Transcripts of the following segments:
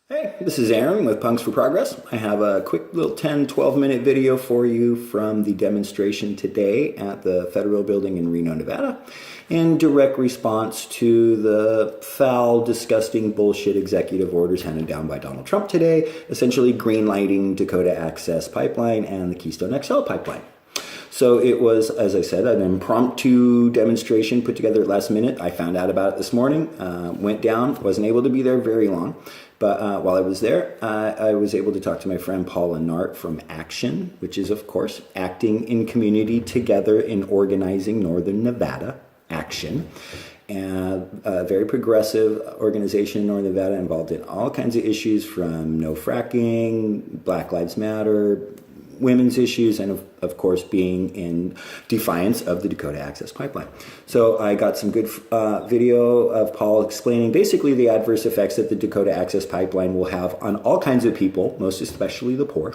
Hey, this is Aaron with Punks for Progress. I have a quick little 10-12 minute video for you from the demonstration today at the Federal Building in Reno, Nevada, in direct response to the foul, disgusting bullshit executive orders handed down by Donald Trump today, essentially greenlighting Dakota Access Pipeline and the KeystoneXL pipeline. So it was, as I said, an impromptu demonstration put together at last minute. I found out about it this morning, went down, wasn't able to be there very long. But while I was there, I was able to talk to my friend Paul Lenart from A.C.T.I.O.N.N, which is, of course, Acting in Community Together in Organizing Northern Nevada, A.C.T.I.O.N.N. And a very progressive organization in Northern Nevada involved in all kinds of issues from no fracking, Black Lives Matter, women's issues, and of course being in defiance of the Dakota Access Pipeline. So I got some good video of Paul explaining basically the adverse effects that the Dakota Access Pipeline will have on all kinds of people, most especially the poor.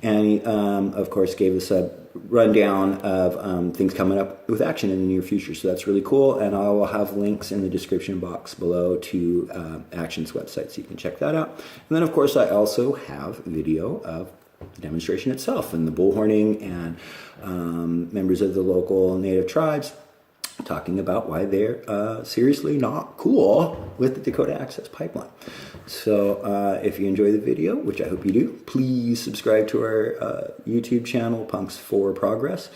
And he, of course, gave us a rundown of things coming up with action in the near future. So that's really cool. And I will have links in the description box below to A.C.T.I.O.N.'s website, so you can check that out. And then, of course, I also have video of the demonstration itself and the bullhorning and members of the local native tribes talking about why they're seriously not cool with the Dakota Access Pipeline. So if you enjoy the video, which I hope you do, please subscribe to our YouTube channel, Punks for Progress.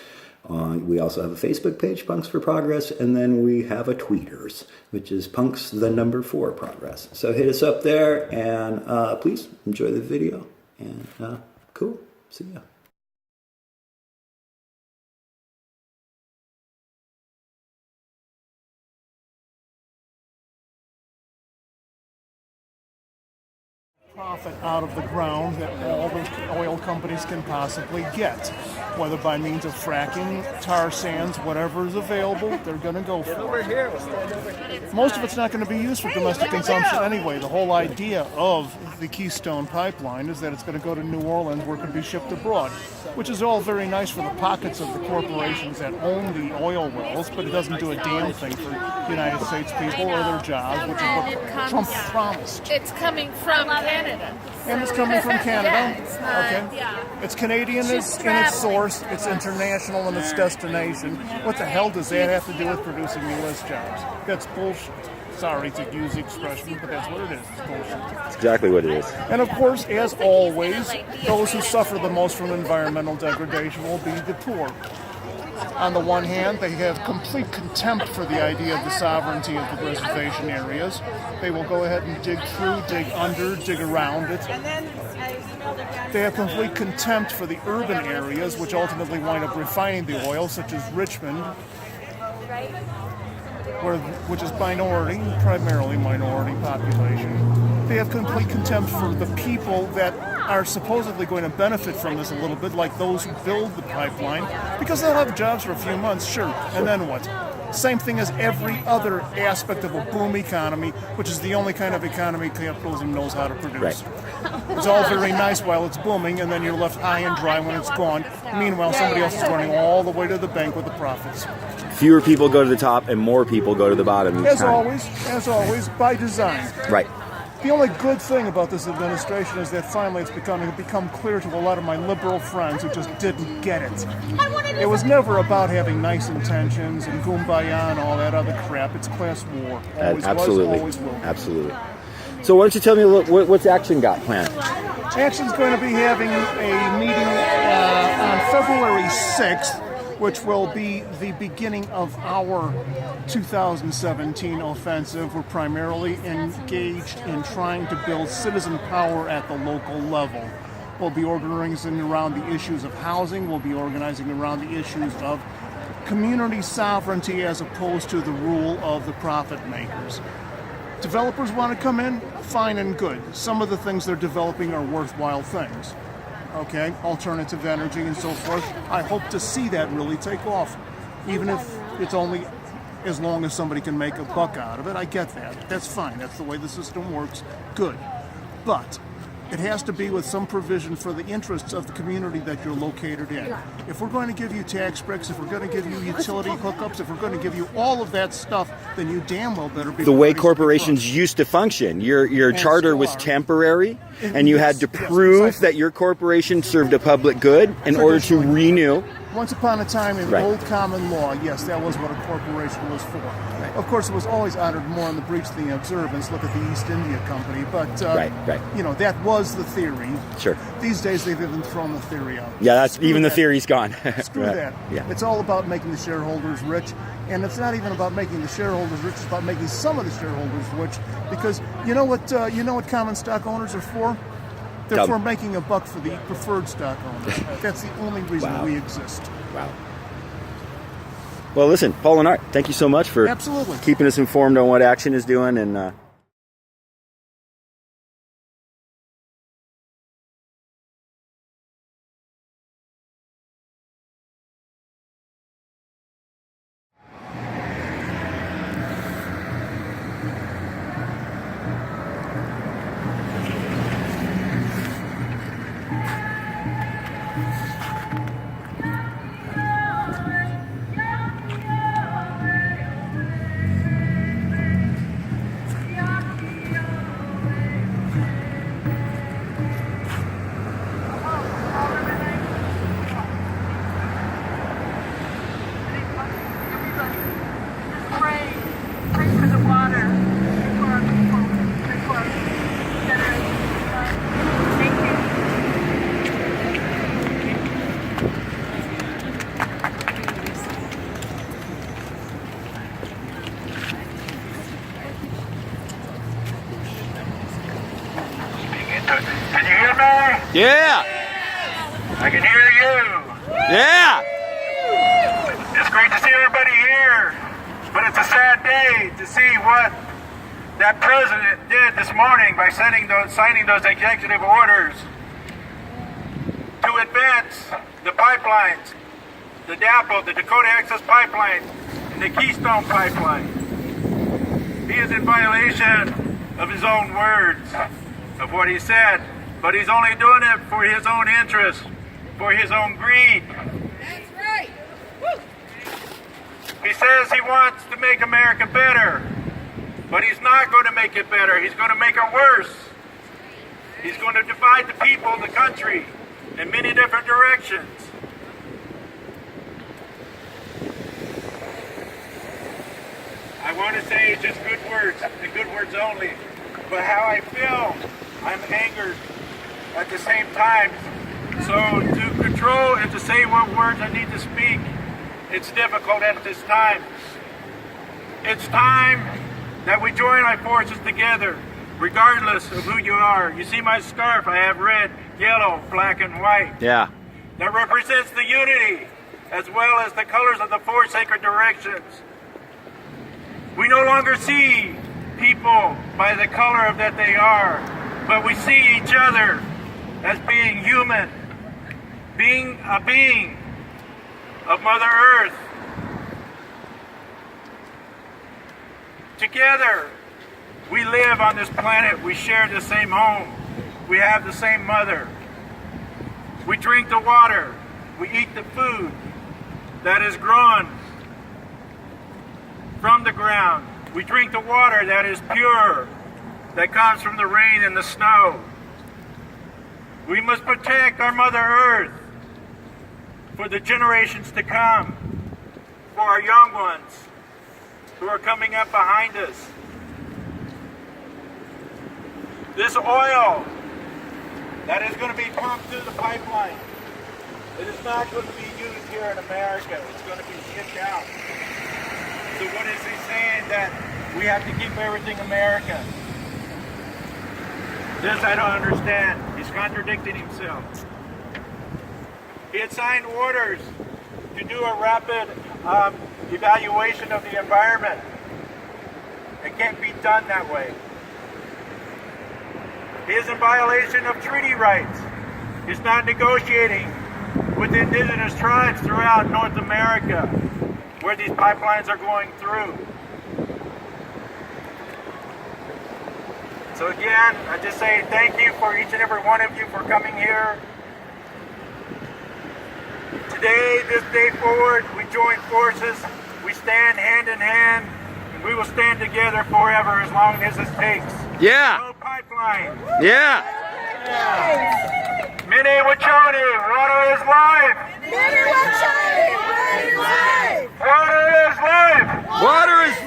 We also have a Facebook page, Punks for Progress, and then we have a Tweeters, which is Punks4 Progress. So hit us up there, and please enjoy the video. And cool. See ya. Profit out of the ground that all the oil companies can possibly get, whether by means of fracking, tar sands, whatever is available, they're going to go for it. Most of it's not going to be used for domestic consumption anyway. The whole idea of the Keystone pipeline is that it's going to go to New Orleans where it can be shipped abroad, which is all very nice for the pockets of the corporations that own the oil wells, but it doesn't do a damn thing for United States people or their jobs, which is what Trump promised. It's coming from Canada. And it's coming from Canada. Yeah, it's not, okay. Yeah. It's Canadian in its source. It's international in its destination. What the hell does that have to do with producing U.S. jobs? That's bullshit. Sorry to use the expression, but that's what it is. It's bullshit. That's exactly what it is. And of course, as always, those who suffer the most from environmental degradation will be the poor. On the one hand, they have complete contempt for the idea of the sovereignty of the reservation areas. They will go ahead and dig through, dig under, dig around it. They have complete contempt for the urban areas, which ultimately wind up refining the oil, such as Richmond, which is primarily minority population. They have complete contempt for the people that are supposedly going to benefit from this a little bit, like those who build the pipeline, because they'll have jobs for a few months, sure, and then what? Same thing as every other aspect of a boom economy, which is the only kind of economy capitalism knows how to produce. Right. It's all very nice while it's booming, and then you're left high and dry when it's gone. Meanwhile, somebody else is running all the way to the bank with the profits. Fewer people go to the top and more people go to the bottom each time. As always, by design. Right. The only good thing about this administration is that finally it's become clear to a lot of my liberal friends who just didn't get it. It was never about having nice intentions and kumbaya and all that other crap. It's class war. Always Absolutely. was, always will. Absolutely. So why don't you tell me what's A.C.T.I.O.N.N got planned? A.C.T.I.O.N.'s going to be having a meeting on February 6th, which will be the beginning of our 2017 offensive. We're primarily engaged in trying to build citizen power at the local level. We'll be organizing around the issues of housing. We'll be organizing around the issues of community sovereignty as opposed to the rule of the profit makers. Developers want to come in, fine and good. Some of the things they're developing are worthwhile things. Okay, alternative energy and so forth. I hope to see that really take off, even if it's only as long as somebody can make a buck out of it. I get that. That's fine. That's the way the system works. Good. But it has to be with some provision for the interests of the community that you're located in. If we're going to give you tax breaks, if we're going to give you utility hookups, if we're going to give you all of that stuff, then you damn well better be the way ready to corporations used to function. Your charter was temporary, and you had to prove that your corporation served a public good in order to renew. Once upon a time in old common law, yes, that was what a corporation was for. Of course, it was always honored more in the breach of the observance. Look at the East India Company. But, you know, that was the theory. Sure. These days, they've even thrown the theory out. Yeah, that's even the theory's gone. Screw that. Yeah. It's all about making the shareholders rich. And it's not even about making the shareholders rich. It's about making some of the shareholders rich. Because you know what common stock owners are for? They're for making a buck for the preferred stock owners. That's the only reason we exist. Wow. Well, listen, Paul Lenart, thank you so much for keeping us informed on what Action is doing. And Can you hear me? yeah. I can hear you. Yeah. It's great to see everybody here, but it's a sad day to see what that president did this morning by signing those executive orders to advance the pipelines, the Dapl, the Dakota Access Pipeline, and the Keystone Pipeline. He is in violation of his own words, of what he said, but he's only doing it for his own interest, for his own greed. That's right. Woo. He says he wants to make America better, but he's not going to make it better. He's going to make it worse. He's going to divide the people of the country in many different directions. I want to say just good words, and good words only. But how I feel, I'm angered at the same time. So to control and to say what words I need to speak, it's difficult at this time. It's time that we join our forces together, regardless of who you are. You see my scarf, I have red, yellow, black, and white. Yeah. That represents the unity, as well as the colors of the four sacred directions. We no longer see people by the color of that they are, but we see each other as being human, being a being of Mother Earth. Together, we live on this planet. We share the same home. We have the same mother. We drink the water. We eat the food that is grown from the ground. We drink the water that is pure, that comes from the rain and the snow. We must protect our Mother Earth for the generations to come, for our young ones who are coming up behind us. This oil that is going to be pumped through the pipeline, it is not going to be used here in America. It's going to be shipped out. So what is he saying? That we have to keep everything American? This I don't understand. He's contradicting himself. He had signed orders to do a rapid evaluation of the environment. It can't be done that way. He is in violation of treaty rights. He's not negotiating with indigenous tribes throughout North America where these pipelines are going through. So again, I just say thank you for each and every one of you for coming here. Today, this day forward, we join forces, we stand hand in hand, and we will stand together forever as long as it takes. Yeah. No pipeline. Yeah. Mene Wachoni, water is life. Mene Wachoni, water is life. Water is life. Water is